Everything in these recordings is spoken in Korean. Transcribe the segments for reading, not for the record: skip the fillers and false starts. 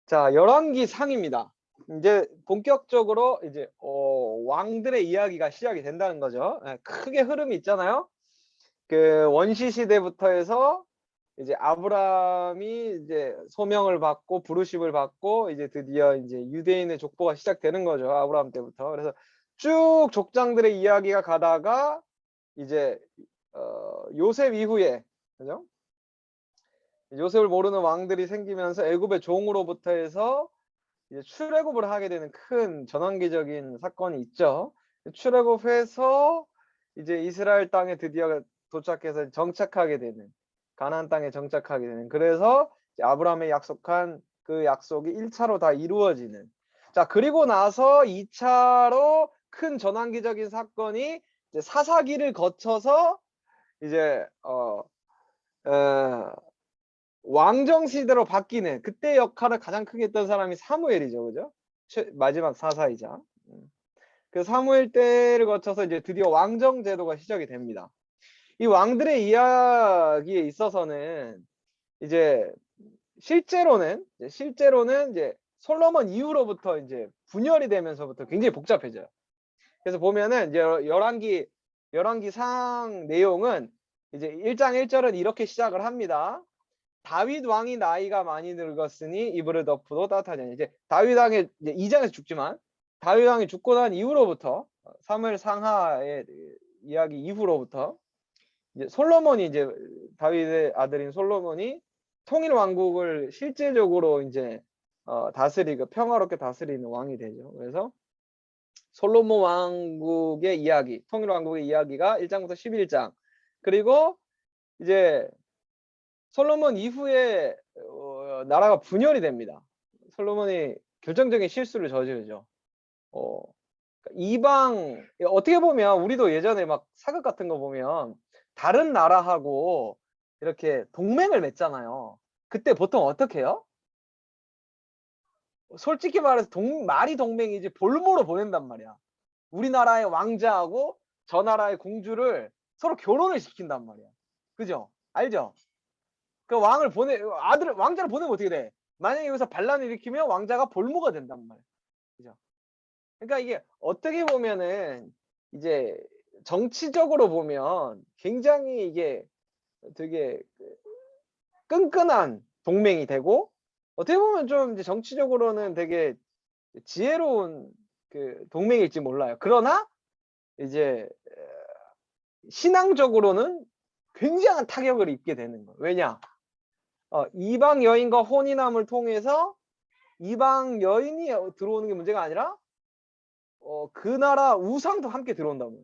자, 열왕기 상입니다. 이제 본격적으로 이제 왕들의 이야기가 시작이 된다는 거죠. 예, 크게 흐름이 있잖아요. 그 원시 시대부터 해서 이제 아브라함이 이제 소명을 받고 부르심을 받고 이제 드디어 이제 유대인의 족보가 시작되는 거죠. 아브라함 때부터. 그래서 쭉 족장들의 이야기가 가다가 이제 요셉 이후에, 그죠? 요셉을 모르는 왕들이 생기면서 애굽의 종으로부터 해서 이제 출애굽을 하게 되는 큰 전환기적인 사건이 있죠. 출애굽해서 이제 이스라엘 땅에 드디어 도착해서 정착하게 되는, 가나안 땅에 정착하게 되는, 그래서 이제 아브라함의 약속한 그 약속이 1차로 다 이루어지는. 자, 그리고 나서 2차로 큰 전환기적인 사건이 이제 사사기를 거쳐서 이제 왕정 시대로 바뀌는, 그때 역할을 가장 크게 했던 사람이 사무엘이죠. 그죠? 마지막 사사이자. 그 사무엘 때를 거쳐서 이제 드디어 왕정 제도가 시작이 됩니다. 이 왕들의 이야기에 있어서는 이제 실제로는 이제 솔로몬 이후로부터 이제 분열이 되면서부터 굉장히 복잡해져요. 그래서 보면은 이제 열왕기 상 내용은 이제 1장 1절은 이렇게 시작을 합니다. 다윗 왕이 나이가 많이 늙었으니 이불을 덮어도 따뜻하지 않냐. 이제 다윗 왕이 이제 2장에서 죽지만 다윗 왕이 죽고 난 이후로부터 사무엘 상하의 이야기 이후로부터 이제 솔로몬이, 이제 다윗의 아들인 솔로몬이 통일 왕국을 실제적으로 이제 다스리고 평화롭게 다스리는 왕이 되죠. 그래서 솔로몬 왕국의 이야기, 통일 왕국의 이야기가 1장부터 11장. 그리고 이제 솔로몬 이후에 나라가 분열이 됩니다. 솔로몬이 결정적인 실수를 저지르죠. 이방, 어떻게 보면 우리도 예전에 막 사극 같은 거 보면 다른 나라하고 이렇게 동맹을 맺잖아요. 그때 보통 어떻게 해요? 솔직히 말해서 말이 동맹이지 볼모로 보낸단 말이야. 우리나라의 왕자하고 저 나라의 공주를 서로 결혼을 시킨단 말이야. 그죠? 알죠? 그 왕자를 보내면 어떻게 돼? 만약에 여기서 반란을 일으키면 왕자가 볼모가 된단 말이야. 그죠? 그러니까 이게 어떻게 보면은 이제 정치적으로 보면 굉장히 이게 되게 끈끈한 동맹이 되고, 어떻게 보면 좀 이제 정치적으로는 되게 지혜로운 그 동맹일지 몰라요. 그러나 이제 신앙적으로는 굉장한 타격을 입게 되는 거예요. 왜냐? 이방 여인과 혼인함을 통해서 이방 여인이 들어오는 게 문제가 아니라 그 나라 우상도 함께 들어온다고 해요.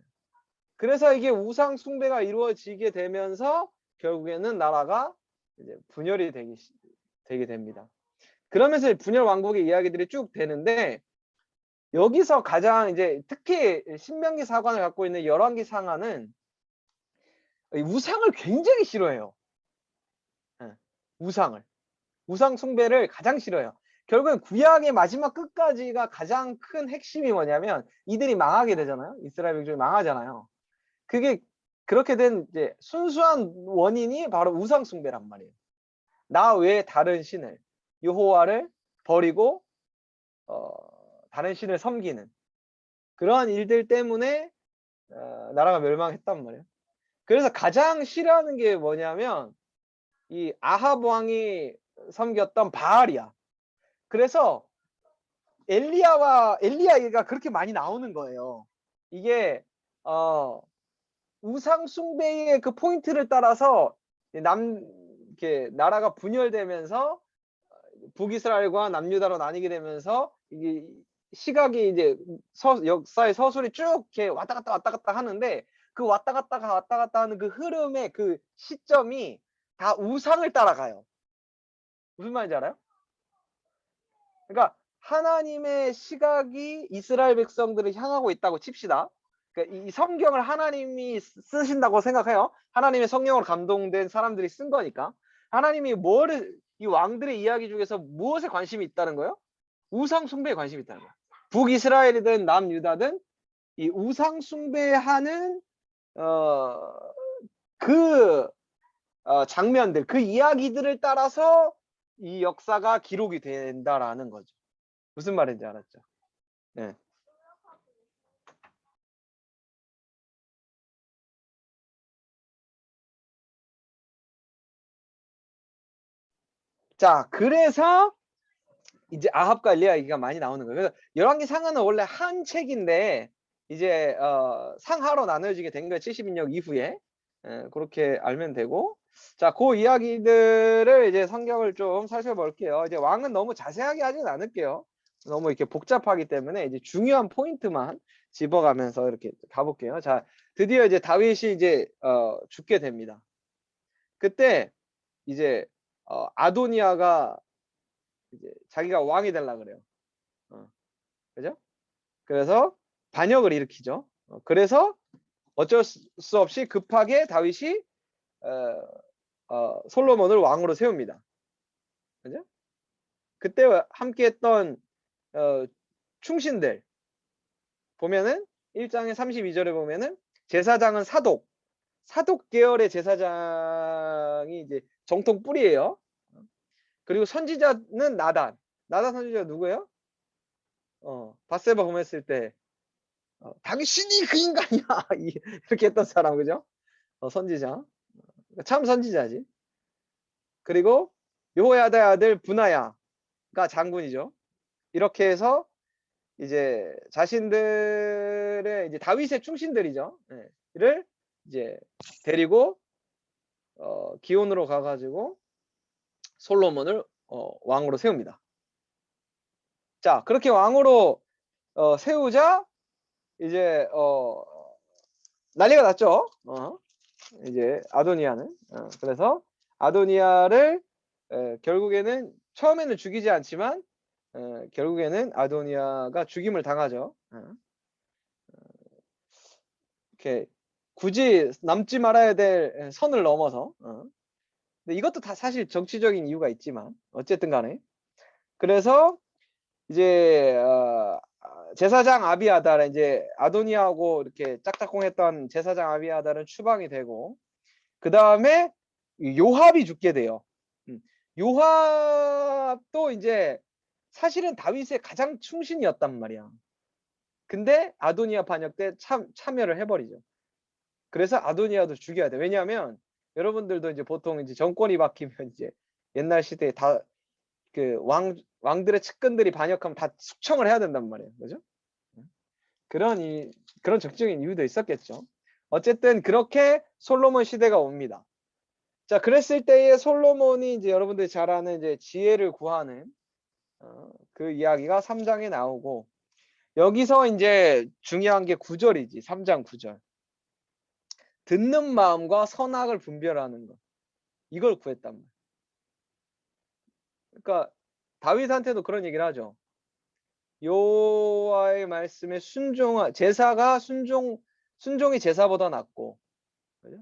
그래서 이게 우상 숭배가 이루어지게 되면서 결국에는 나라가 이제 분열이 되게 됩니다. 그러면서 분열 왕국의 이야기들이 쭉 되는데, 여기서 가장 이제 특히 신명기 사관을 갖고 있는 열왕기 상하는 우상을 굉장히 싫어해요. 우상 숭배를 가장 싫어해요. 결국엔 구약의 마지막 끝까지가 가장 큰 핵심이 뭐냐면 이들이 망하게 되잖아요. 이스라엘 백성이 망하잖아요. 그게 그렇게 된 이제 순수한 원인이 바로 우상 숭배란 말이에요. 나 외에 다른 신을, 여호와를 버리고 다른 신을 섬기는 그러한 일들 때문에 나라가 멸망했단 말이에요. 그래서 가장 싫어하는 게 뭐냐면 이 아합 왕이 섬겼던 바알이야. 그래서 엘리야가 그렇게 많이 나오는 거예요. 이게 우상 숭배의 그 포인트를 따라서 이렇게 나라가 분열되면서 북이스라엘과 남유다로 나뉘게 되면서 이게 시각이 이제 역사의 서술이 쭉 이렇게 왔다 갔다 하는데, 그 왔다 갔다 하는 그 흐름의 그 시점이 다 우상을 따라가요. 무슨 말인지 알아요? 그러니까 하나님의 시각이 이스라엘 백성들을 향하고 있다고 칩시다. 그러니까 이 성경을 하나님이 쓰신다고 생각해요. 하나님의 성령으로 감동된 사람들이 쓴 거니까. 하나님이 이 왕들의 이야기 중에서 무엇에 관심이 있다는 거예요? 우상 숭배에 관심이 있다는 거예요. 북이스라엘이든 남유다든 이 우상 숭배하는 그 장면들, 그 이야기들을 따라서 이 역사가 기록이 된다라는 거죠. 무슨 말인지 알았죠? 네. 자, 그래서 이제 아합과 엘리야 얘기가 많이 나오는 거예요. 그래서 열왕기상하는 원래 한 책인데 이제 상하로 나눠지게 된 거예요. 70인역 이후에. 그렇게 알면 되고. 자, 그 이야기들을 이제 성경을 좀 살펴볼게요. 이제 왕은 너무 자세하게 하진 않을게요. 너무 이렇게 복잡하기 때문에 이제 중요한 포인트만 집어가면서 이렇게 가볼게요. 자, 드디어 이제 다윗이 이제 죽게 됩니다. 그때 이제 아도니아가 이제 자기가 왕이 되려고 그래요. 그죠? 그래서 반역을 일으키죠. 그래서 어쩔 수 없이 급하게 다윗이 솔로몬을 왕으로 세웁니다. 그죠? 그때 함께했던 충신들 보면은 1장의 32절에 보면은 제사장은 사독 계열의 제사장이 이제 정통 뿌리예요. 그리고 선지자는 나단 선지자 누구예요? 바세바 범했을 때 당신이 그 인간이야 이렇게 했던 사람, 그죠? 선지자, 참 선지자지. 그리고 여호야다의 아들 분하야가 장군이죠. 이렇게 해서 이제 자신들의 이제 다윗의 충신들이죠. 를 이제 데리고 기온으로 가가지고 솔로몬을 왕으로 세웁니다. 자, 그렇게 왕으로 세우자 이제 난리가 났죠. 이제 아도니아는. 그래서 아도니아를 결국에는 처음에는 죽이지 않지만 결국에는 아도니아가 죽임을 당하죠. 이렇게 굳이 남지 말아야 될 선을 넘어서. 근데 이것도 다 사실 정치적인 이유가 있지만 어쨌든 간에. 그래서 이제 제사장 아비아달, 이제 아도니아하고 이렇게 짝짝꿍했던 제사장 아비아달은 추방이 되고, 그 다음에 요압이 죽게 돼요. 요압도 이제 사실은 다윗의 가장 충신이었단 말이야. 근데 아도니아 반역 때 참여를 해버리죠. 그래서 아도니아도 죽여야 돼. 왜냐하면 여러분들도 이제 보통 이제 정권이 바뀌면 이제 옛날 시대에 다 그 왕들의 측근들이 반역하면 다 숙청을 해야 된단 말이에요. 그죠? 그런 정치적인 이유도 있었겠죠. 어쨌든 그렇게 솔로몬 시대가 옵니다. 자, 그랬을 때에 솔로몬이 이제 여러분들이 잘 아는 이제 지혜를 구하는 그 이야기가 3장에 나오고, 여기서 이제 중요한 게 9절이지. 3장 9절. 듣는 마음과 선악을 분별하는 것. 이걸 구했단 말이에요. 그러니까 다윗한테도 그런 얘기를 하죠. 여호와의 말씀에 제사가 순종이 제사보다 낫고. 그죠?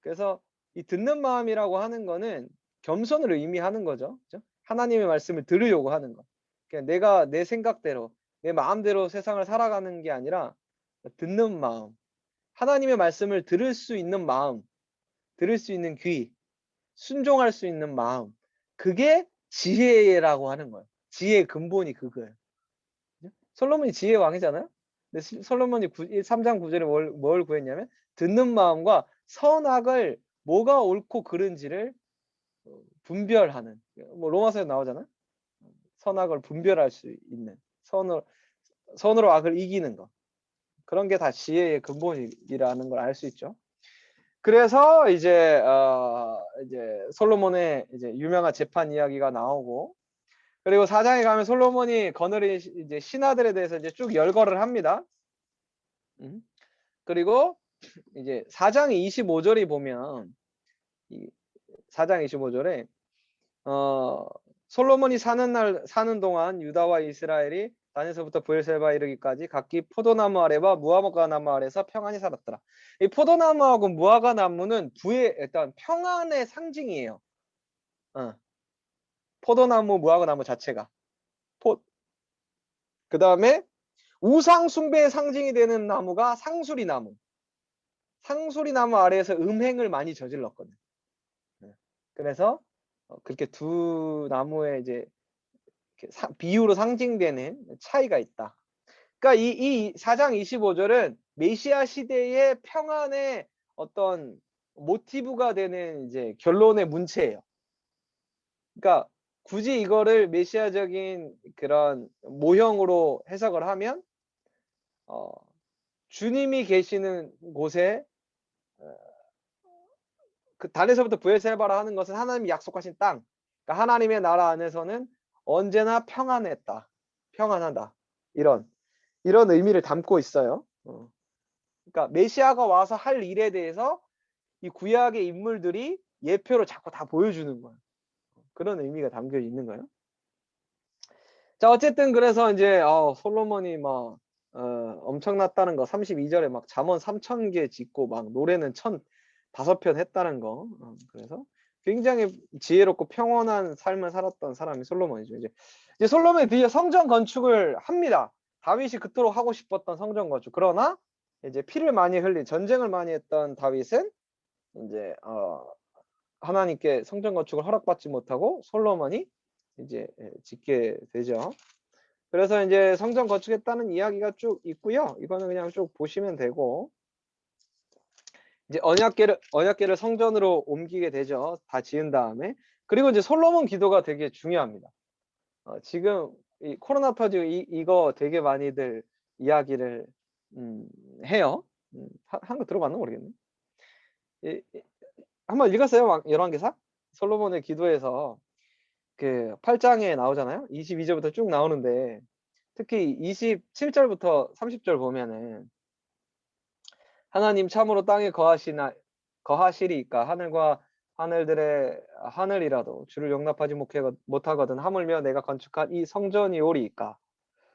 그래서 이 듣는 마음이라고 하는 거는 겸손을 의미하는 거죠. 그죠? 하나님의 말씀을 들으려고 하는 거. 그냥 내가 내 생각대로, 내 마음대로 세상을 살아가는 게 아니라 듣는 마음. 하나님의 말씀을 들을 수 있는 마음, 들을 수 있는 귀, 순종할 수 있는 마음. 그게 지혜라고 하는 거예요. 지혜의 근본이 그거예요. 솔로몬이 지혜의 왕이잖아요. 근데 솔로몬이 3장 9절에 뭘 구했냐면 듣는 마음과 선악을 뭐가 옳고 그른지를 분별하는, 뭐 로마서에 나오잖아요. 선악을 분별할 수 있는, 선으로 악을 이기는 것. 그런 게 다 지혜의 근본이라는 걸 알 수 있죠. 그래서 이제 솔로몬의 이제 유명한 재판 이야기가 나오고, 그리고 4장에 가면 솔로몬이 거느린 이제 신하들에 대해서 이제 쭉 열거를 합니다. 그리고 이제 4장 25절이 보면 4장 25절에 솔로몬이 사는 동안 유다와 이스라엘이 단에서부터 브엘세바에 이르기까지 각기 포도나무 아래와 무화과 나무 아래서 평안히 살았더라. 이 포도나무하고 무화과 나무는 일단 평안의 상징이에요. 포도나무, 무화과 나무 자체가. 그 다음에 우상 숭배의 상징이 되는 나무가 상수리나무. 상수리나무 아래에서 음행을 많이 저질렀거든. 그래서 그렇게 두 나무의 이제 비유로 상징되는 차이가 있다. 그러니까 이 4장 25절은 메시아 시대의 평안의 어떤 모티브가 되는 이제 결론의 문체예요. 그러니까 굳이 이거를 메시아적인 그런 모형으로 해석을 하면 주님이 계시는 곳에 그 단에서부터 부엘세바라 하는 것은 하나님이 약속하신 땅, 그러니까 하나님의 나라 안에서는 언제나 평안했다, 평안하다, 이런 의미를 담고 있어요. 그러니까 메시아가 와서 할 일에 대해서 이 구약의 인물들이 예표로 자꾸 다 보여주는 거예요. 그런 의미가 담겨 있는 거예요. 자, 어쨌든 그래서 이제 솔로몬이 막 엄청났다는 거, 32절에 막 잠언 3,000개 짓고 막 노래는 1,005편 했다는 거. 그래서 굉장히 지혜롭고 평온한 삶을 살았던 사람이 솔로몬이죠. 이제 솔로몬이 드디어 성전 건축을 합니다. 다윗이 그토록 하고 싶었던 성전 건축. 그러나 이제 피를 많이 흘린, 전쟁을 많이 했던 다윗은 이제 하나님께 성전 건축을 허락받지 못하고 솔로몬이 이제 짓게 되죠. 그래서 이제 성전 건축했다는 이야기가 쭉 있고요. 이거는 그냥 쭉 보시면 되고, 이제 언약궤를 성전으로 옮기게 되죠. 다 지은 다음에. 그리고 이제 솔로몬 기도가 되게 중요합니다. 지금 이 코로나 터지고 이거 되게 많이들 이야기를 해요. 한거 들어봤나 모르겠네. 한번 읽었어요? 열왕기사? 솔로몬의 기도에서 그 8장에 나오잖아요. 22절부터 쭉 나오는데 특히 27절부터 30절 보면은 하나님 참으로 땅에 거하시리이까 하늘과 하늘들의 하늘이라도 주를 용납하지 못하거든 하물며 내가 건축한 이 성전이오리이까.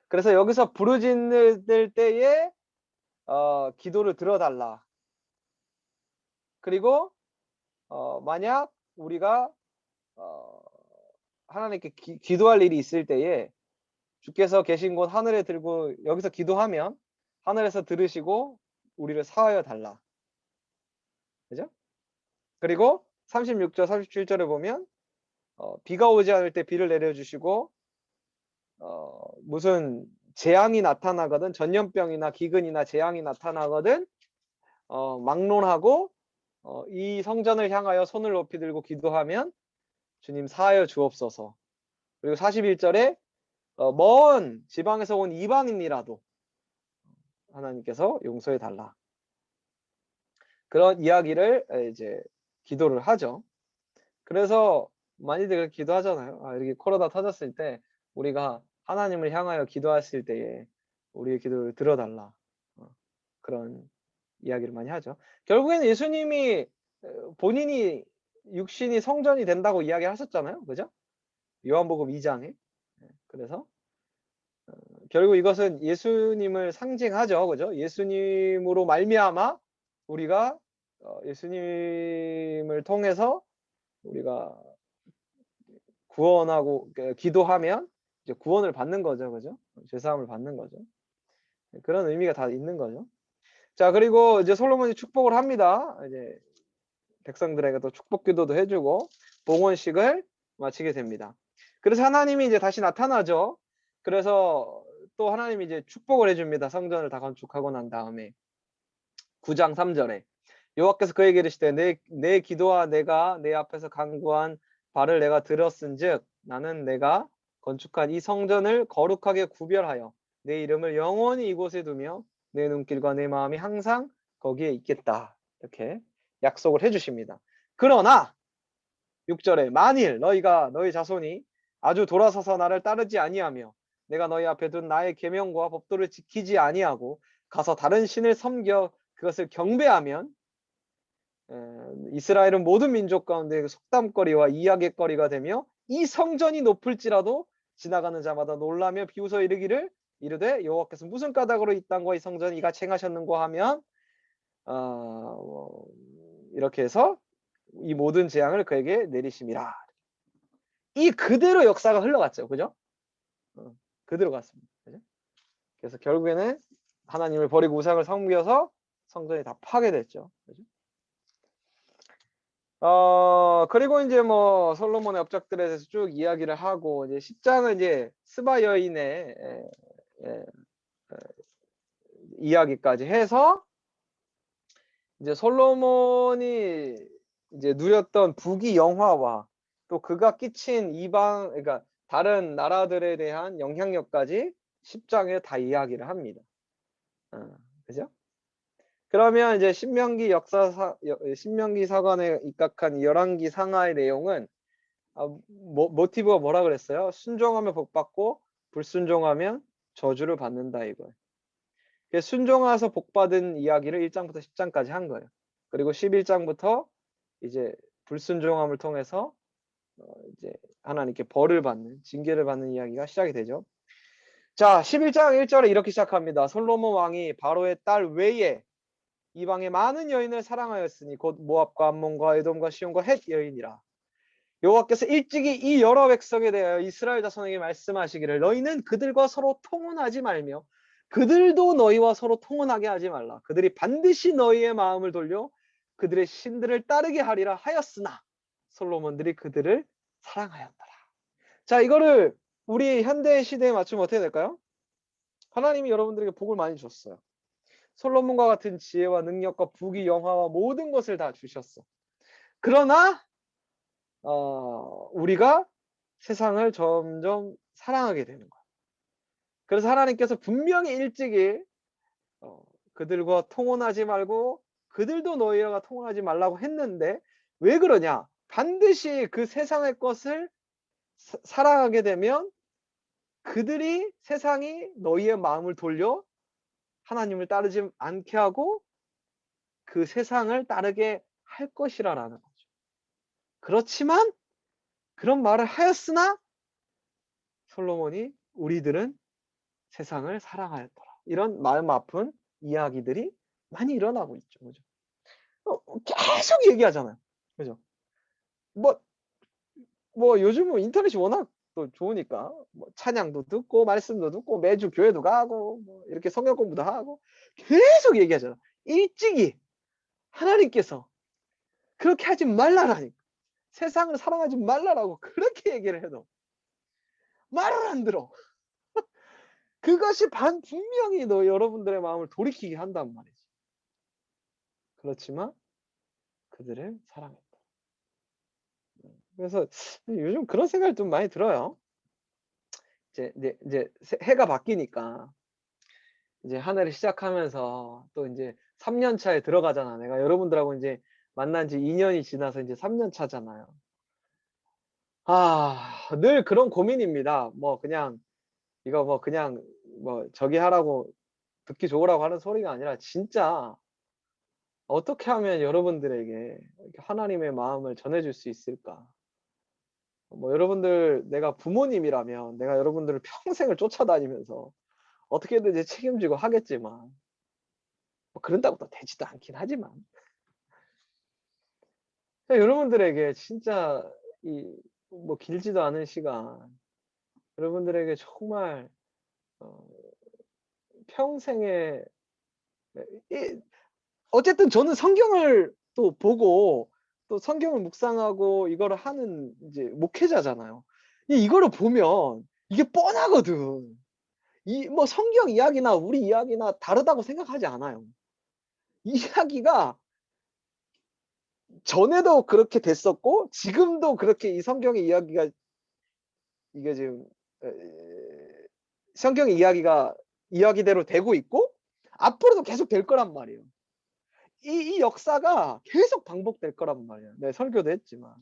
그래서 여기서 부르짖을 때에 기도를 들어달라. 그리고 만약 우리가 하나님께 기도할 일이 있을 때에 주께서 계신 곳 하늘에 들고 여기서 기도하면 하늘에서 들으시고 우리를 사하여 달라. 그죠? 그리고 36절, 37절에 보면 비가 오지 않을 때 비를 내려주시고 무슨 재앙이 나타나거든, 전염병이나 기근이나 재앙이 나타나거든 막론하고 이 성전을 향하여 손을 높이 들고 기도하면 주님 사하여 주옵소서. 그리고 41절에 먼 지방에서 온 이방인이라도 하나님께서 용서해 달라. 그런 이야기를 이제 기도를 하죠. 그래서 많이들 기도하잖아요. 이렇게 코로나 터졌을 때 우리가 하나님을 향하여 기도했을 때에 우리의 기도를 들어달라. 그런 이야기를 많이 하죠. 결국에는 예수님이 본인이 육신이 성전이 된다고 이야기하셨잖아요. 그죠? 요한복음 2장에. 그래서 결국 이것은 예수님을 상징하죠. 그죠? 예수님으로 말미암아 우리가 예수님을 통해서 우리가 구원하고 기도하면 이제 구원을 받는 거죠. 그죠? 죄사함을 받는 거죠. 그런 의미가 다 있는 거죠. 자, 그리고 이제 솔로몬이 축복을 합니다. 이제 백성들에게 또 축복 기도도 해주고 봉헌식을 마치게 됩니다. 그래서 하나님이 이제 다시 나타나죠. 그래서 또 하나님이 이제 축복을 해줍니다. 성전을 다 건축하고 난 다음에 9장 3절에 여호와께서 그에게 이르시되 내 기도와 내가 내 앞에서 간구한 바를 내가 들었은즉 나는 내가 건축한 이 성전을 거룩하게 구별하여 내 이름을 영원히 이곳에 두며 내 눈길과 내 마음이 항상 거기에 있겠다. 이렇게 약속을 해주십니다. 그러나 6절에 만일 너희 자손이 아주 돌아서서 나를 따르지 아니하며 내가 너희 앞에 둔 나의 계명과 법도를 지키지 아니하고 가서 다른 신을 섬겨 그것을 경배하면 이스라엘은 모든 민족 가운데 속담거리와 이야기거리가 되며 이 성전이 높을지라도 지나가는 자마다 놀라며 비웃어 이르되 여호와께서 무슨 까닭으로 이 땅과 이 성전을 이같이 행하셨는고 하면 이렇게 해서 이 모든 재앙을 그에게 내리심이라. 이 그대로 역사가 흘러갔죠. 그죠? 그대로 갔습니다. 그죠? 그래서 결국에는 하나님을 버리고 우상을 섬겨서 성전이 다 파괴됐죠. 그죠? 그리고 이제 뭐 솔로몬의 업적들에 대해서 쭉 이야기를 하고 이제 10장은 이제 스바 여인의 예, 이야기까지 해서 이제 솔로몬이 이제 누렸던 부귀 영화와 또 그가 끼친 이방 그러니까 다른 나라들에 대한 영향력까지 10장에 다 이야기를 합니다. 그죠? 그러면 이제 신명기 사관에 입각한 열왕기 상하의 내용은 모티브가 뭐라 그랬어요? 순종하면 복 받고 불순종하면 저주를 받는다 이거예요. 순종해서 복 받은 이야기를 1장부터 10장까지 한 거예요. 그리고 11장부터 이제 불순종함을 통해서 이제 하나님께 벌을 받는 징계를 받는 이야기가 시작이 되죠. 자, 11장 1절에 이렇게 시작합니다. 솔로몬 왕이 바로의 딸 외에 이방의 많은 여인을 사랑하였으니 곧 모압과 암몬과 에돔과 시온과 헷 여인이라. 여호와께서 일찍이 이 여러 백성에 대하여 이스라엘 자손에게 말씀하시기를 너희는 그들과 서로 통혼하지 말며 그들도 너희와 서로 통혼하게 하지 말라. 그들이 반드시 너희의 마음을 돌려 그들의 신들을 따르게 하리라 하였으나 솔로몬들이 그들을 사랑하였더라. 자, 이거를 우리 현대 시대에 맞추면 어떻게 될까요? 하나님이 여러분들에게 복을 많이 줬어요. 솔로몬과 같은 지혜와 능력과 부귀 영화와 모든 것을 다 주셨어. 그러나 우리가 세상을 점점 사랑하게 되는 거야. 그래서 하나님께서 분명히 일찍이 그들과 통혼하지 말고 그들도 너희와 통혼하지 말라고 했는데 왜 그러냐? 반드시 그 세상의 것을 사랑하게 되면 그들이 세상이 너희의 마음을 돌려 하나님을 따르지 않게 하고 그 세상을 따르게 할 것이라는 거죠. 그렇지만 그런 말을 하였으나 솔로몬이 우리들은 세상을 사랑하였더라. 이런 마음 아픈 이야기들이 많이 일어나고 있죠. 그죠? 계속 얘기하잖아요. 그죠? 뭐 요즘은 인터넷이 워낙 또 좋으니까 뭐 찬양도 듣고 말씀도 듣고 매주 교회도 가고 뭐 이렇게 성경 공부도 하고 계속 얘기하잖아. 일찍이 하나님께서 그렇게 하지 말라라니까. 세상을 사랑하지 말라라고 그렇게 얘기를 해도 말을 안 들어. 그것이 분명히 여러분들의 마음을 돌이키게 한단 말이지. 그렇지만 그들을 사랑했다. 그래서 요즘 그런 생각이 좀 많이 들어요. 이제 해가 바뀌니까 이제 한 해를 시작하면서 또 이제 3년 차에 들어가잖아. 내가 여러분들하고 이제 만난 지 2년이 지나서 이제 3년 차잖아요. 늘 그런 고민입니다. 뭐 그냥 이거 뭐 그냥 뭐 저기 하라고 듣기 좋으라고 하는 소리가 아니라 진짜 어떻게 하면 여러분들에게 하나님의 마음을 전해줄 수 있을까? 뭐 여러분들 내가 부모님이라면 내가 여러분들을 평생을 쫓아다니면서 어떻게든 이제 책임지고 하겠지만 뭐 그런다고 또 되지도 않긴 하지만 여러분들에게 진짜 이 뭐 길지도 않은 시간 여러분들에게 정말 어 평생에 이 어쨌든 저는 성경을 또 보고 또 성경을 묵상하고 이거를 하는 이제 목회자잖아요. 이거를 보면 이게 뻔하거든. 이 뭐 성경 이야기나 우리 이야기나 다르다고 생각하지 않아요. 이야기가 전에도 그렇게 됐었고 지금도 그렇게 이 성경의 이야기가 이게 지금 에 성경의 이야기가 이야기대로 되고 있고 앞으로도 계속 될 거란 말이에요. 이 역사가 계속 반복될 거란 말이야. 내가 설교도 했지만.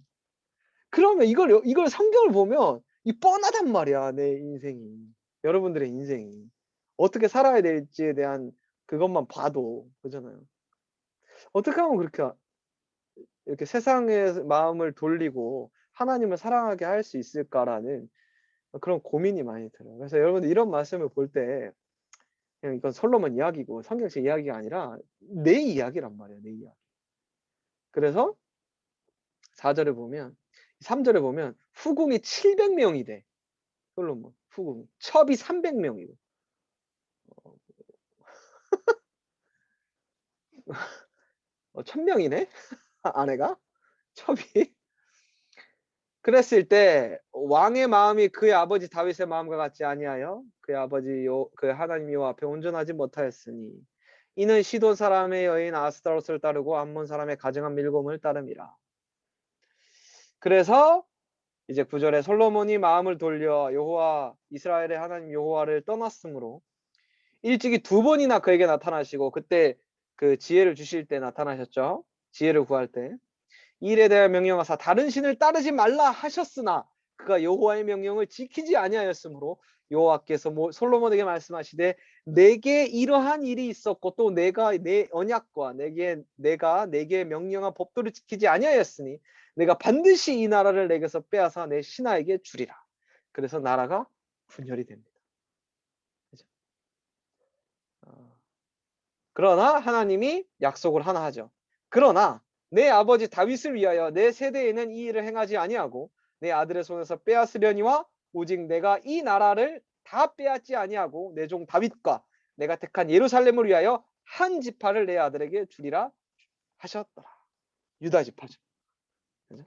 그러면 이걸 성경을 보면 이 뻔하단 말이야, 내 인생이. 여러분들의 인생이. 어떻게 살아야 될지에 대한 그것만 봐도 그잖아요. 어떻게 하면 그렇게 이렇게 세상의 마음을 돌리고 하나님을 사랑하게 할 수 있을까라는 그런 고민이 많이 들어요. 그래서 여러분들 이런 말씀을 볼 때 그냥 이건 솔로몬 이야기고 성경책 이야기가 아니라 내 이야기란 말이에요, 내 이야기. 그래서 4절에 보면 3절에 보면 후궁이 700명이 돼. 솔로몬 후궁이. 첩이 300명이고. 1000명이네? 아내가? 첩이 그랬을 때 왕의 마음이 그의 아버지 다윗의 마음과 같지 아니하여 그의 아버지 그의 하나님 여호와 앞에 온전하지 못하였으니 이는 시돈 사람의 여인 아스타롯을 따르고 암몬 사람의 가증한 밀곰을 따름이라. 그래서 이제 9절에 솔로몬이 마음을 돌려 여호와 이스라엘의 하나님 여호와를 떠났으므로 일찍이 2번이나 그에게 나타나시고 그때 그 지혜를 주실 때 나타나셨죠. 지혜를 구할 때 이 일에 대하여 명령하사 다른 신을 따르지 말라 하셨으나 그가 여호와의 명령을 지키지 아니하였으므로 여호와께서 솔로몬에게 말씀하시되 내게 이러한 일이 있었고 또 내가 내 언약과 내가 내게 명령한 법도를 지키지 아니하였으니 내가 반드시 이 나라를 내게서 빼앗아 내 신하에게 주리라. 그래서 나라가 분열이 됩니다. 그렇죠? 그러나 하나님이 약속을 하나 하죠. 그러나 내 아버지 다윗을 위하여 내 세대에는 이 일을 행하지 아니하고 내 아들의 손에서 빼앗으려니와 오직 내가 이 나라를 다 빼앗지 아니하고 내 종 다윗과 내가 택한 예루살렘을 위하여 한 지파를 내 아들에게 주리라 하셨더라. 유다 지파죠. 그죠?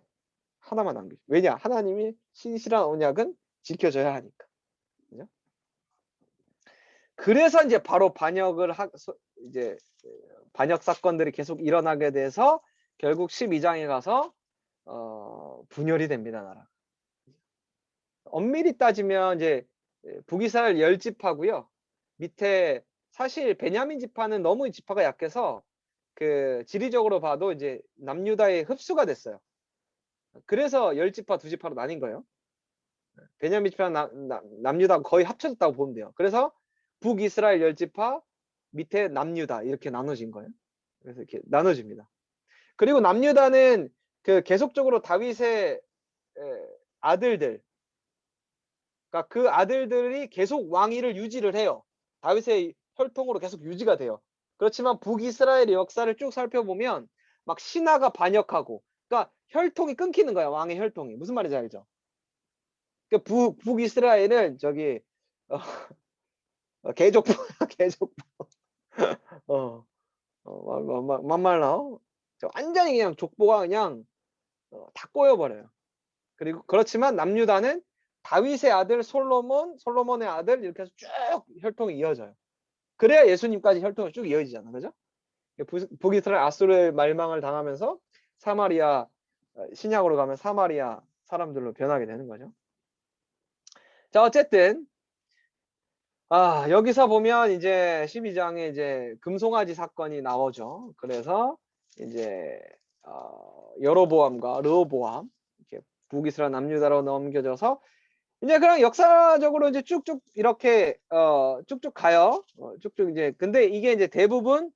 하나만 남기죠. 왜냐? 하나님이 신실한 언약은 지켜져야 하니까. 그죠? 그래서 이제 바로 이제 반역 사건들이 계속 일어나게 돼서 결국 12장에 가서 분열이 됩니다, 나라. 엄밀히 따지면 이제 북이스라엘 10지파고요. 밑에 사실 베냐민 지파는 너무 지파가 약해서 그 지리적으로 봐도 이제 남유다에 흡수가 됐어요. 그래서 10지파 2지파로 나뉜 거예요. 베냐민 지파는 남유다 거의 합쳐졌다고 보면 돼요. 그래서 북이스라엘 10지파 밑에 남유다 이렇게 나눠진 거예요. 그래서 이렇게 나눠집니다. 그리고 남유다는 그 계속적으로 다윗의 아들들, 그러니까 그 아들들이 계속 왕위를 유지를 해요. 다윗의 혈통으로 계속 유지가 돼요. 그렇지만 북이스라엘의 역사를 쭉 살펴보면 막 신하가 반역하고, 그러니까 혈통이 끊기는 거야. 왕의 혈통이. 무슨 말인지 알죠? 그러니까 북이스라엘은 저기 개족보 개족보 만말나 완전히 그냥 족보가 그냥 다 꼬여버려요. 그리고 그렇지만 남유다는 다윗의 아들 솔로몬의 아들 이렇게 해서 쭉 혈통이 이어져요. 그래야 예수님까지 혈통이 쭉 이어지잖아, 그죠? 북이스라엘 아수르의 말망을 당하면서 사마리아 신약으로 가면 사마리아 사람들로 변하게 되는 거죠. 자, 어쨌든 여기서 보면 이제 12장에 이제 금송아지 사건이 나오죠. 그래서 이제 여로보암과 르호보암 이렇게 북이스라엘 남유다로 넘겨져서 이제 그냥 역사적으로 이제 쭉쭉 이렇게 쭉쭉 가요. 쭉쭉 이제 근데 이게 이제 대부분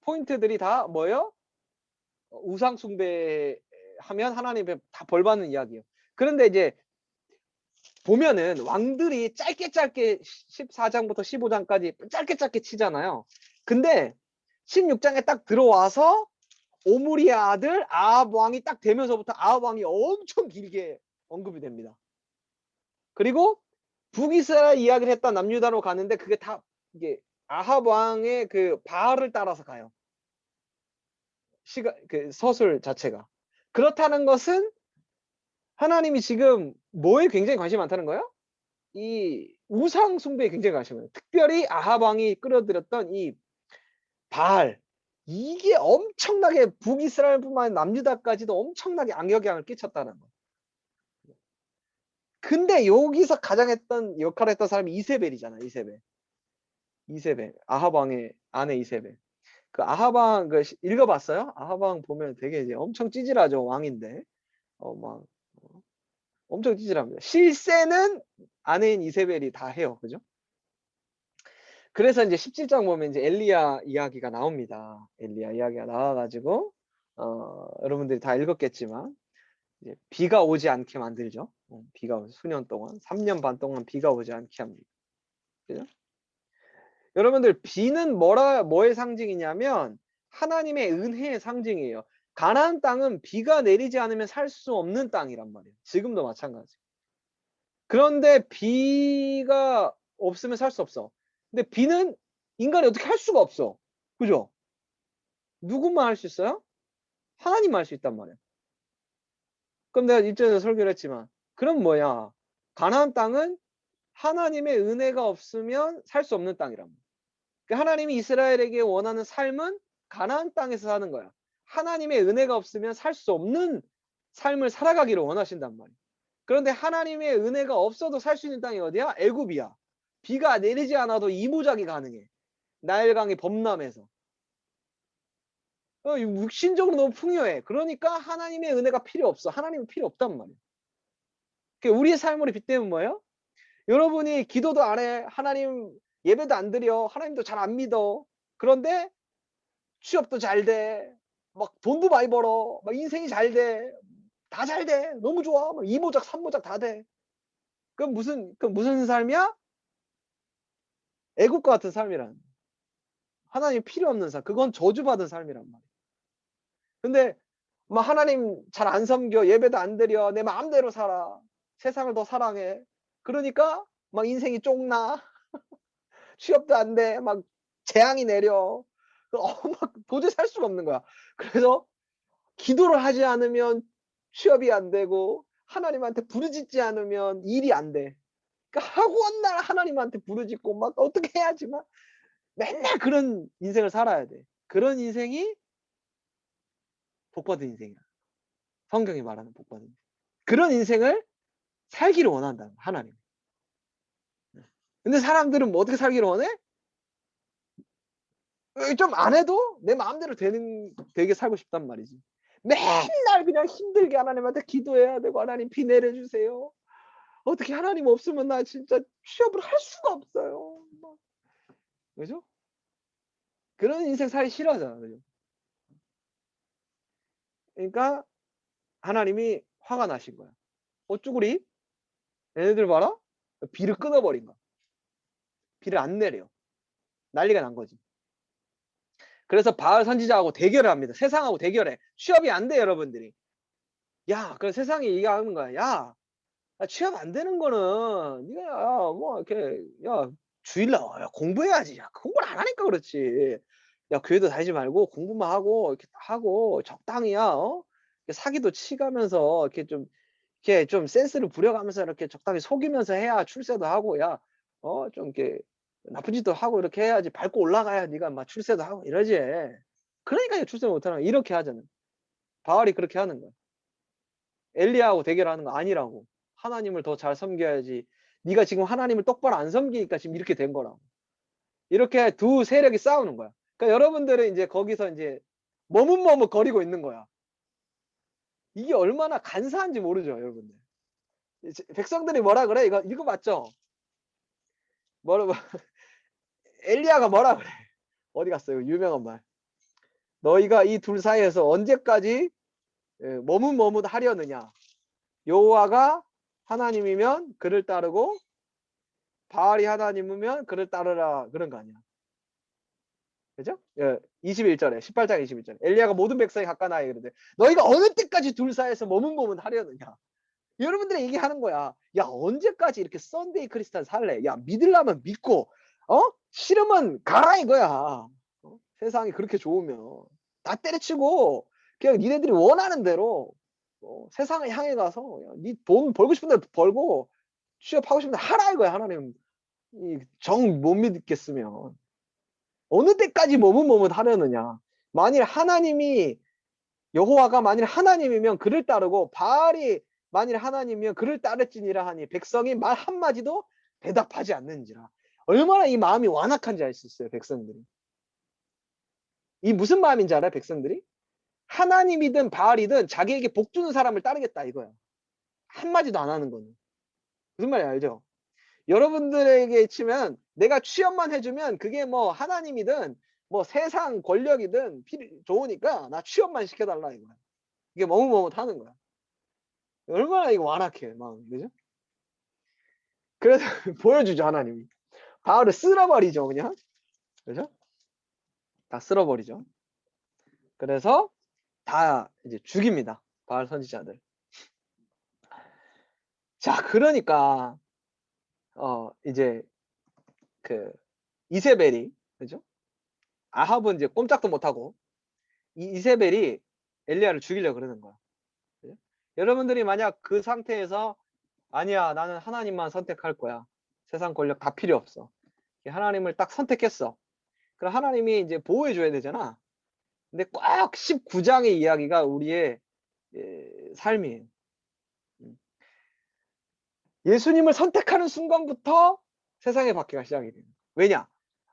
포인트들이 다 뭐예요? 우상 숭배하면 하나님의 다 벌 받는 이야기예요. 그런데 이제 보면은 왕들이 짧게 14장부터 15장까지 짧게 치잖아요. 근데 16장에 딱 들어와서 오므리의 아들 아합 왕이 딱 되면서부터 아합 왕이 엄청 길게 언급이 됩니다. 그리고 북이스라엘 이야기를 했던 남유다로 가는데 그게 다 이게 아합 왕의 그 바알을 따라서 가요. 그 서술 자체가. 그렇다는 것은 하나님이 지금 뭐에 굉장히 관심이 많다는 거예요? 이 우상 숭배에 굉장히 관심이 많아요. 특별히 아합 왕이 끌어들였던 이 바알. 이게 엄청나게 북이스라엘뿐만 아니라 남유다까지도 엄청나게 악영향을 끼쳤다는 거. 근데 여기서 가장 역할을 했던 사람이 이세벨이잖아. 이세벨. 아합 왕의 아내 이세벨. 그 아합 왕 읽어봤어요? 아합 왕 보면 되게 이제 엄청 찌질하죠. 왕인데 엄청 찌질합니다. 실세는 아내인 이세벨이 다 해요. 그죠? 그래서 이제 17장 보면 이제 엘리야 이야기가 나옵니다. 엘리야 이야기가 나와가지고 여러분들이 다 읽었겠지만 이제 비가 오지 않게 만들죠. 비가 수년 동안 3년 반 동안 비가 오지 않게 합니다. 그죠? 여러분들 비는 뭐의 상징이냐면 하나님의 은혜의 상징이에요. 가나안 땅은 비가 내리지 않으면 살 수 없는 땅이란 말이에요. 지금도 마찬가지. 그런데 비가 없으면 살 수 없어. 근데 비는 인간이 어떻게 할 수가 없어. 그죠? 누구만 할 수 있어요? 하나님만 할 수 있단 말이에요. 그럼 내가 이전에 설교를 했지만 그럼 뭐야? 가나안 땅은 하나님의 은혜가 없으면 살 수 없는 땅이란 말이야. 그러니까 하나님이 이스라엘에게 원하는 삶은 가나안 땅에서 사는 거야. 하나님의 은혜가 없으면 살 수 없는 삶을 살아가기를 원하신단 말이야. 그런데 하나님의 은혜가 없어도 살 수 있는 땅이 어디야? 애굽이야. 비가 내리지 않아도 이모작이 가능해. 나일강이 범람해서. 육신적으로 너무 풍요해. 그러니까 하나님의 은혜가 필요 없어. 하나님은 필요 없단 말이야. 그러니까 우리의 삶으로 빗대면 뭐예요? 여러분이 기도도 안 해. 하나님 예배도 안 드려. 하나님도 잘 안 믿어. 그런데 취업도 잘 돼. 막 돈도 많이 벌어. 막 인생이 잘 돼. 다 잘 돼. 너무 좋아. 막 이모작, 삼모작 다 돼. 그럼 무슨 삶이야? 애국과 같은 삶이란. 하나님 필요 없는 삶. 그건 저주받은 삶이란 말이야. 근데 막 하나님 잘 안 섬겨. 예배도 안 드려. 내 마음대로 살아. 세상을 더 사랑해. 그러니까 막 인생이 쫑나. 취업도 안 돼. 막 재앙이 내려. 막 도저히 살 수가 없는 거야. 그래서 기도를 하지 않으면 취업이 안 되고 하나님한테 부르짖지 않으면 일이 안 돼. 그러니까 하고 날 하나님한테 부르짖고 막 어떻게 해야지 막 맨날 그런 인생을 살아야 돼. 그런 인생이 복받은 인생이야. 성경이 말하는 복받은 인생. 그런 인생을 살기를 원한다. 하나님. 근데 사람들은 뭐 어떻게 살기를 원해? 좀 안 해도 내 마음대로 되게 살고 싶단 말이지. 맨날 그냥 힘들게 하나님한테 기도해야 되고 하나님 비 내려주세요. 어떻게 하나님 없으면 나 진짜 취업을 할 수가 없어요. 막. 그죠? 그런 인생 살기 싫어하잖아. 그죠? 그러니까 하나님이 화가 나신 거야. 어쭈구리? 얘네들 봐라? 비를 끊어버린 거야. 비를 안 내려. 난리가 난 거지. 그래서 바알 선지자하고 대결을 합니다. 세상하고 대결해. 취업이 안 돼, 여러분들이. 야, 그래서 세상이 얘기하는 거야. 야, 취업 안 되는 거는 네가 뭐 이렇게 주일날 공부해야지. 야, 공부를 안 하니까 그렇지. 야, 교회도 다니지 말고 공부만 하고 이렇게 하고 적당히야. 사기도 치가면서 이렇게 좀 센스를 부려가면서 이렇게 적당히 속이면서 해야 출세도 하고 좀 이렇게 나쁜 짓도 하고 이렇게 해야지 밟고 올라가야 네가 막 출세도 하고 이러지. 그러니까 출세 못하는 거야. 이렇게 하잖아. 바알이 그렇게 하는 거야. 엘리야하고 대결하는 거 아니라고. 하나님을 더 잘 섬겨야지. 네가 지금 하나님을 똑바로 안 섬기니까 지금 이렇게 된 거라고. 이렇게 두 세력이 싸우는 거야. 그러니까 여러분들은 이제 거기서 이제 머뭇머뭇거리고 있는 거야. 이게 얼마나 간사한지 모르죠, 여러분들. 백성들이 뭐라 그래? 이거 맞죠? 뭐라 엘리야가 뭐라 그래? 어디 갔어요? 유명한 말. 너희가 이 둘 사이에서 언제까지 머뭇머뭇 하려느냐? 여호와가 하나님이면 그를 따르고 바알이 하나님이면 그를 따르라 그런 거 아니야. 그죠? 21절에 18장 21절에 엘리야가 모든 백성이 가까이 나에 이르되 너희가 어느 때까지 둘 사이에서 머뭇머뭇 하려느냐? 여러분들이 얘기하는 거야. 야, 언제까지 이렇게 썬데이 크리스찬 살래? 야, 믿으려면 믿고 싫으면 가라 이거야. 세상이 그렇게 좋으면 다 때려치고 그냥 니네들이 원하는 대로 세상을 향해 가서 니 돈 벌고 싶은 대로 벌고 취업하고 싶은 대로 하라 이거야. 하나님 정 못 믿겠으면 어느 때까지 머뭇머뭇 하려느냐. 만일 하나님이 여호와가 만일 하나님이면 그를 따르고 바알이 만일 하나님이면 그를 따를지니라 하니 백성이 말 한마디도 대답하지 않는지라. 얼마나 이 마음이 완악한지 알 수 있어요. 백성들이. 이 무슨 마음인지 알아요? 백성들이? 하나님이든 바알이든 자기에게 복 주는 사람을 따르겠다 이거야. 한마디도 안 하는 거는. 무슨 말인지 알죠? 여러분들에게 치면 내가 취업만 해주면 그게 뭐 하나님이든 뭐 세상 권력이든 좋으니까 나 취업만 시켜달라 이거야. 이게 머뭇머뭇 하는 거야. 얼마나 이거 완악해 마음이. 그죠? 그래서 보여주죠 하나님이. 바알을 쓸어버리죠 그냥. 그죠? 다 쓸어버리죠. 그래서 다 이제 죽입니다. 바알 선지자들. 자, 그러니까 이제 그 이세벨이 그죠? 아합은 이제 꼼짝도 못 하고 이세벨이 엘리야를 죽이려고 그러는 거야. 그죠? 여러분들이 만약 그 상태에서 아니야, 나는 하나님만 선택할 거야. 세상 권력 다 필요 없어. 하나님을 딱 선택했어. 그럼 하나님이 이제 보호해 줘야 되잖아. 근데 꼭 19장의 이야기가 우리의 삶이에요. 예수님을 선택하는 순간부터 세상의 박해가 시작이 돼요. 왜냐?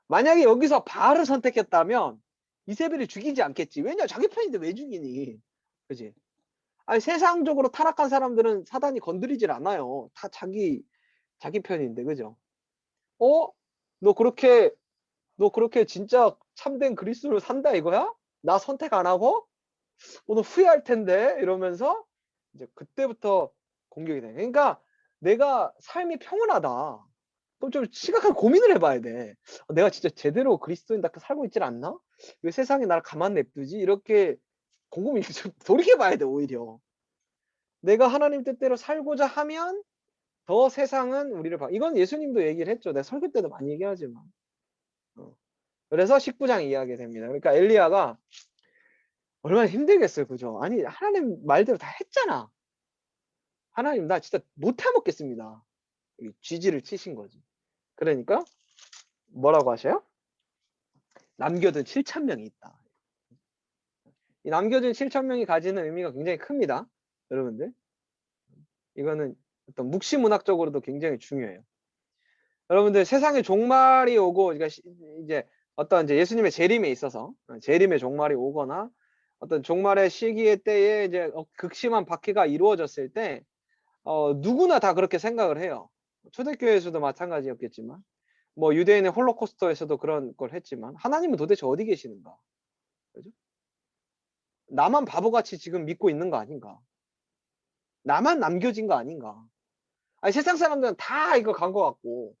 만약에 여기서 바알을 선택했다면 이세벨이 죽이지 않겠지. 왜냐? 자기 편인데 왜 죽이니? 그지? 아니, 세상적으로 타락한 사람들은 사단이 건드리질 않아요. 다 자기 편인데, 그죠? 어? 너 그렇게 진짜 참된 그리스도로 산다 이거야? 나 선택 안 하고? 너 후회할 텐데 이러면서 이제 그때부터 공격이 돼. 그러니까 내가 삶이 평온하다. 그럼 좀 심각한 고민을 해봐야 돼. 내가 진짜 제대로 그리스도인답게 살고 있질 않나? 왜 세상이 나를 가만 냅두지? 이렇게 곰곰이 좀 돌이켜봐야 돼 오히려. 내가 하나님 뜻대로 살고자 하면 더 세상은 우리를 봐. 이건 예수님도 얘기를 했죠. 내가 설교 때도 많이 얘기하지만. 그래서 19장 이야기 됩니다. 그러니까 엘리야가 얼마나 힘들겠어요. 그죠? 아니, 하나님 말대로 다 했잖아. 하나님, 나 진짜 못 해먹겠습니다. 쥐지를 치신 거지. 그러니까 뭐라고 하셔요? 남겨둔 7천 명이 있다. 이 남겨둔 7천 명이 가지는 의미가 굉장히 큽니다. 여러분들. 이거는 어떤 묵시문학적으로도 굉장히 중요해요. 여러분들 세상에 종말이 오고, 그러니까 이제 어떤 이제 예수님의 재림에 있어서 재림의 종말이 오거나 어떤 종말의 시기의 때에 이제 극심한 박해가 이루어졌을 때 누구나 다 그렇게 생각을 해요. 초대교회에서도 마찬가지였겠지만, 뭐 유대인의 홀로코스터에서도 그런 걸 했지만, 하나님은 도대체 어디 계시는가? 그죠? 나만 바보같이 지금 믿고 있는 거 아닌가? 나만 남겨진 거 아닌가? 아니, 세상 사람들은 다 이거 간 거 같고,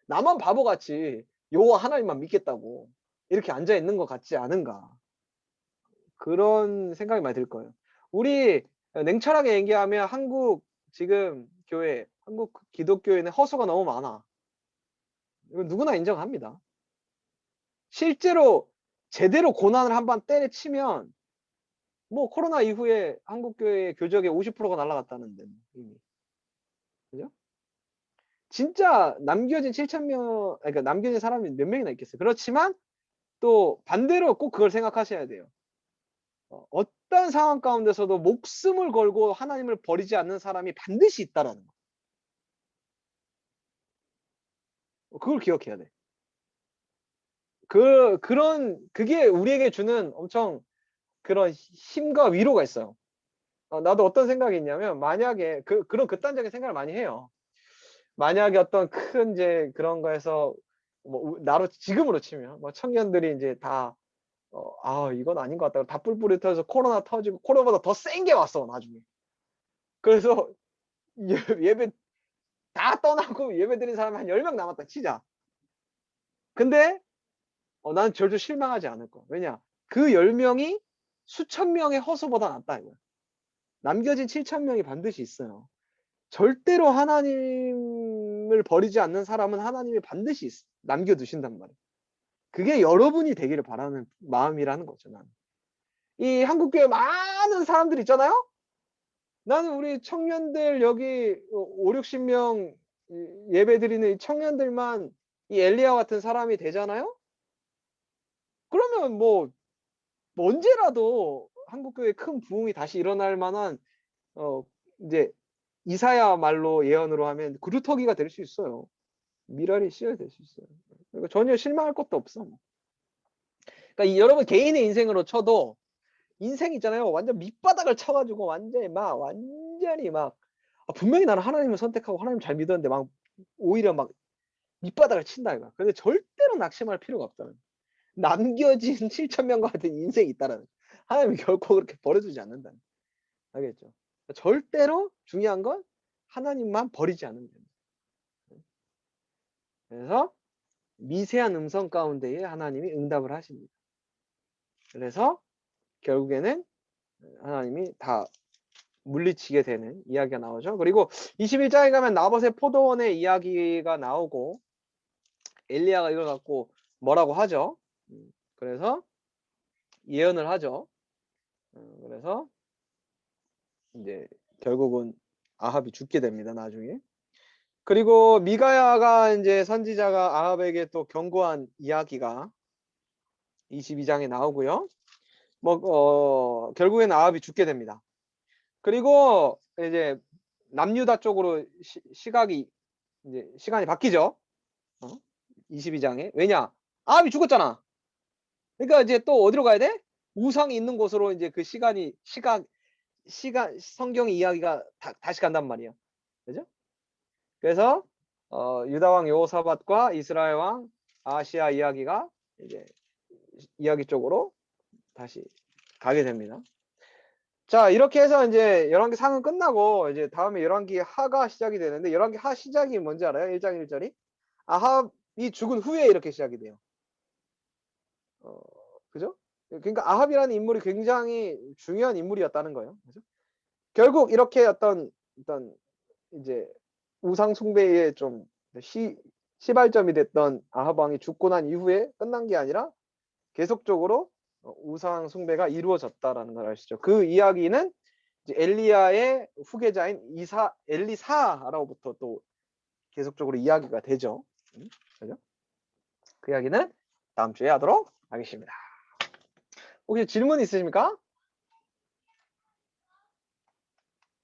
나만 바보같이 여호와 하나님만 믿겠다고 이렇게 앉아 있는 것 같지 않은가? 그런 생각이 많이 들 거예요. 우리 냉철하게 얘기하면 한국 지금 교회, 한국 기독교회는 허수가 너무 많아. 이건 누구나 인정합니다. 실제로 제대로 고난을 한번 때려치면 뭐 코로나 이후에 한국 교회의 교적의 50%가 날아갔다는데 이미. 그죠? 진짜 남겨진 7천 명, 그러니까 남겨진 사람이 몇 명이나 있겠어요. 그렇지만 또 반대로 꼭 그걸 생각하셔야 돼요. 어떤 상황 가운데서도 목숨을 걸고 하나님을 버리지 않는 사람이 반드시 있다라는 거. 그걸 기억해야 돼. 그게 우리에게 주는 엄청 그런 힘과 위로가 있어요. 나도 어떤 생각이 있냐면, 만약에 그런 극단적인 생각을 많이 해요. 만약에 어떤 큰 이제 그런 거에서 뭐 나로 지금으로 치면 뭐 청년들이 이제 다 이건 아닌 것 같다. 다 뿔뿔이 터져서 코로나 터지고 코로나보다 더 센 게 왔어 나중에. 그래서 예배 다 떠나고 예배 드린 사람이 한 10명 남았다 치자. 근데 나는 절대 실망하지 않을 거야. 왜냐? 그 10명이 수천 명의 허수보다 낫다 이거야. 남겨진 7천 명이 반드시 있어요. 절대로 하나님을 버리지 않는 사람은 하나님이 반드시 남겨두신단 말이에요. 그게 여러분이 되기를 바라는 마음이라는 거죠. 나는. 이 한국교회 많은 사람들 있잖아요. 나는 우리 청년들 여기 5, 60명 예배 드리는 이 청년들만 이 엘리야 같은 사람이 되잖아요. 그러면 뭐 언제라도 한국교회 큰 부흥이 다시 일어날 만한 이제 이사야 말로 예언으로 하면 그루터기가 될 수 있어요. 미랄이 씨앗이 될 수 있어요. 그러니까 전혀 실망할 것도 없어. 그러니까 여러분 개인의 인생으로 쳐도 인생 있잖아요. 완전 밑바닥을 쳐가지고 완전히 막 분명히 나는 하나님을 선택하고 하나님 잘 믿었는데 막 오히려 막 밑바닥을 친다 이거. 근데 절대로 낙심할 필요가 없다는. 남겨진 7천 명과 같은 인생이 있다라는. 하나님이 결코 그렇게 버려두지 않는다는. 알겠죠? 절대로 중요한 건 하나님만 버리지 않는 겁니다. 그래서 미세한 음성 가운데에 하나님이 응답을 하십니다. 그래서 결국에는 하나님이 다 물리치게 되는 이야기가 나오죠. 그리고 21장에 가면 나봇의 포도원의 이야기가 나오고 엘리야가 이걸 갖고 뭐라고 하죠. 그래서 예언을 하죠. 그래서 이제 결국은 아합이 죽게 됩니다, 나중에. 그리고 미가야가 이제 선지자가 아합에게 또 경고한 이야기가 22장에 나오고요. 결국에는 아합이 죽게 됩니다. 그리고 이제 남유다 쪽으로 시각이 이제 시간이 바뀌죠. 22장에. 왜냐? 아합이 죽었잖아. 그러니까 이제 또 어디로 가야 돼? 우상이 있는 곳으로 이제 그 시간 성경의 이야기가 다시 간단 말이에요. 그죠? 그래서 유다 왕 여호사밧과 이스라엘 왕 아시아 이야기가 이제 이야기 쪽으로 다시 가게 됩니다. 자, 이렇게 해서 이제 열왕기 상은 끝나고 이제 다음에 열왕기 하가 시작이 되는데, 열왕기 하 시작이 뭔지 알아요? 1장 1절이 아합이 죽은 후에 이렇게 시작이 돼요. 그죠? 그러니까 아합이라는 인물이 굉장히 중요한 인물이었다는 거예요. 그죠? 결국 이렇게 어떤 이제 우상 숭배의 좀 시발점이 됐던 아합 왕이 죽고 난 이후에 끝난 게 아니라 계속적으로 우상 숭배가 이루어졌다라는 걸 아시죠? 그 이야기는 이제 엘리야의 후계자인 엘리사라고부터 또 계속적으로 이야기가 되죠. 그죠? 그 이야기는 다음 주에 하도록 하겠습니다. 혹시 질문 있으십니까?